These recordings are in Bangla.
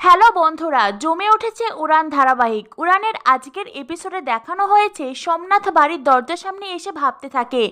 হ্যালো বন্ধুরা, জমে উঠেছে উড়ান ধারাবাহিক। উড়ানের আজকের এপিসোডে দেখানো হয়েছে সোমনাথ বাড়ির দরজার সামনে এসে ভাবতে থাকে,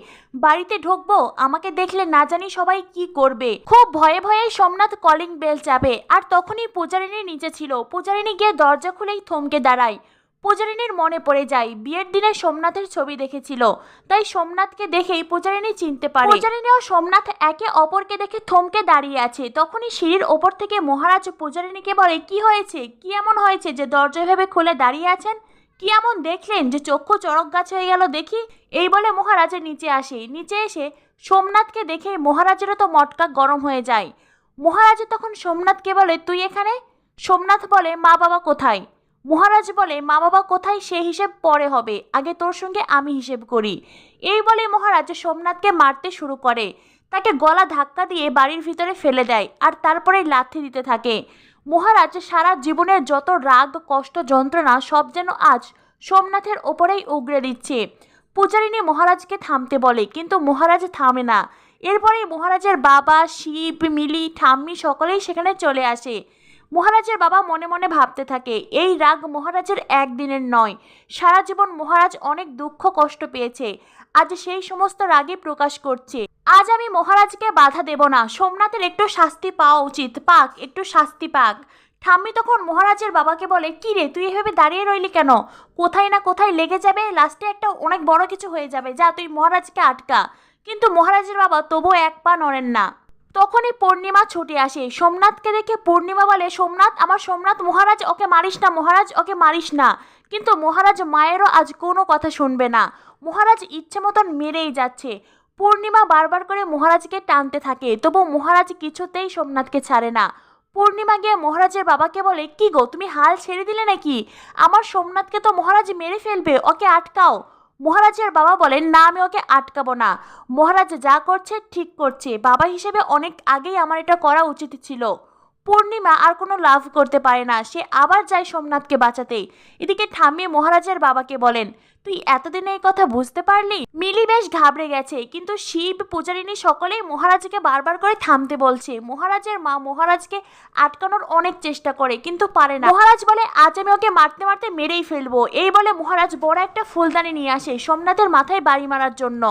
বাড়িতে ঢুকবো, আমাকে দেখলে না জানি সবাই কি করবে। খুব ভয়ে ভয়ে সোমনাথ কলিং বেল চাপে, আর তখনই পূজারিনী নিচে ছিল। পূজারিনী গিয়ে দরজা খুলেই থমকে দাঁড়ায়। পূজারিনীর মনে পড়ে যায় বিয়ের দিনে সোমনাথের ছবি দেখেছিল, তাই সোমনাথকে দেখেই পূজারিনী চিনতে পারে। পূজারিনী ও সোমনাথ একে অপরকে দেখে থমকে দাঁড়িয়ে আছে। তখনই সিঁড়ির ওপর থেকে মহারাজ পূজারিনীকে বলে, কি হয়েছে, কি এমন হয়েছে যে দরজা ভেবে খুলে দাঁড়িয়ে আছেন? কি এমন দেখলেন যে চক্ষু চড়ক গাছ হয়ে গেল দেখি? এই বলে মহারাজের নিচে আসে। নিচে এসে সোমনাথকে দেখে মহারাজেরও তো মটকা গরম হয়ে যায়। মহারাজ তখন সোমনাথকে বলে, তুই এখানে? সোমনাথ বলে, মা বাবা কোথায়? মহারাজ বলে, মা বাবা কোথায় সে হিসেব পরে হবে, আগে তোর সঙ্গে আমি হিসেব করি। এই বলে মহারাজ সোমনাথকে মারতে শুরু করে। তাকে গলা ধাক্কা দিয়ে বাড়ির ভিতরে ফেলে দেয়, আর তারপরে লাথি দিতে থাকে। মহারাজ সারা জীবনের যত রাগ, কষ্ট, যন্ত্রণা সব যেন আজ সোমনাথের ওপরেই উগরে দিচ্ছে। পূজারিনী মহারাজকে থামতে বলে, কিন্তু মহারাজ থামে না। এরপরেই মহারাজের বাবা, শিব, মিলি, ঠাম্মি সকলেই সেখানে চলে আসে। মহারাজের বাবা মনে মনে ভাবতে থাকে, এই রাগ মহারাজের একদিনের নয়, সারা জীবন মহারাজ অনেক দুঃখ কষ্ট পেয়েছে, আজ সেই সমস্ত রাগই প্রকাশ করছে। আজ আমি মহারাজকে বাধা দেব না, সোমনাথের একটু শাস্তি পাওয়া উচিত, পাক, একটু শাস্তি পাক। ঠাম্মি তখন মহারাজের বাবাকে বলে, কি রে, তুই এভাবে দাঁড়িয়ে রইলি কেন? কোথায় না কোথায় লেগে যাবে, লাস্টে একটা অনেক বড় কিছু হয়ে যাবে, যা তুই মহারাজকে আটকা। কিন্তু মহারাজের বাবা তবুও এক পা নড়েন না। তখনই পূর্ণিমা ছুটে আসে। সোমনাথকে দেখে পূর্ণিমা বলে, সোমনাথ, আমার সোমনাথ, মহারাজ ওকে মারিস না, মহারাজ ওকে মারিস না। কিন্তু মহারাজ মায়েরও আজ কোনো কথা শুনবে না। মহারাজ ইচ্ছে মতন মেরেই যাচ্ছে। পূর্ণিমা বারবার করে মহারাজকে টানতে থাকে, তবু মহারাজ কিছুতেই সোমনাথকে ছাড়ে না। পূর্ণিমা গিয়ে মহারাজের বাবাকে বলে, কি গো, তুমি হাল ছেড়ে দিলে নাকি? আমার সোমনাথকে তো মহারাজ মেরে ফেলবে, ওকে আটকাও। মহারাজের বাবা বলেন, না, আমি ওকে আটকাবো না। মহারাজ যা করছে ঠিক করছে, বাবা হিসেবে অনেক আগেই আমার এটা করা উচিত ছিল। পূর্ণিমা আর কোনো লাভ করতে পারে না, সে আবার যায় সোমনাথকে বাঁচাতে। এদিকে ঠাম্মি মহারাজের বাবাকে বলেন, তুই এতদিনে এই কথা বুঝতে পারলি? মিলি বেশ ঘাবড়ে গেছে, কিন্তু শিব, পূজারিনী সকলেই মহারাজকে বারবার করে থামতে বলছে। মহারাজের মা মহারাজকে আটকানোর অনেক চেষ্টা করে, কিন্তু পারে না। মহারাজ বলে, আজ আমি ওকে মারতে মারতে মেরেই ফেলবো। এই বলে মহারাজ বড় একটা ফুলদানি নিয়ে আসে সোমনাথের মাথায় বাড়ি মারার জন্য।